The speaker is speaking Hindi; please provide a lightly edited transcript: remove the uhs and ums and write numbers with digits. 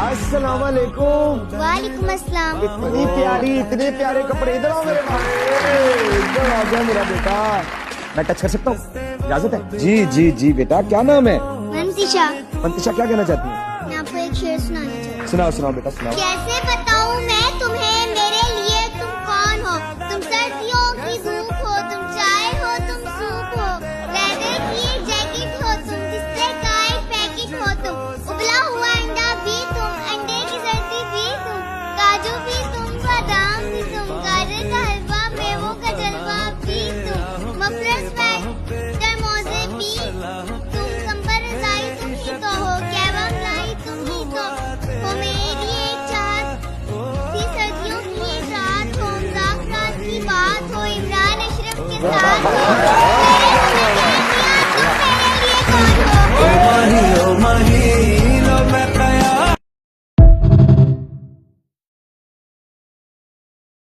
अस्सलाम वालेकुम। वालेकुम अस्सलाम। इतने प्यारे कपड़े, इधर आओ मेरे भाई, इधर आ गया मेरा बेटा। मैं टच कर सकता हूँ, इजाजत है? जी जी जी बेटा, क्या नाम है? मंतिशा। मंतिशा, क्या कहना चाहती है? मैं आपको एक शेर सुनाना चाहती हूँ। सुनाओ सुनाओ बेटा सुनाओ। कैसे बताऊँ मैं तुम्हें, मेरे लिए तुम कौन हो? तुम सर्दियों की धूप हो, तुम चाय हो, तुम सूप हो, लेदर की एक जैकेट हो तुम, जिससे का एक पैकेट हो तुम, उबला हुआ अंडा भी तुम, अंडे की सर्दी भी तुम, काजू भी तुम, बादाम भी तुम, गाजर का हलवा, मेवों का जलवा भी तुम, मफलर स्वेटर मोजे भी तुम, कंबल रजाई तुम ही तो हो, कैबम लाई तुम ही तो हो, मेरी एक चाहत थी सर्दियों की एक रात हो, मजाक रात की बात हो, इमरान अशरफ के साथ हो, मैंने तुम्हें कह दिया तुम मेरे लिए कौन हो। ओ माही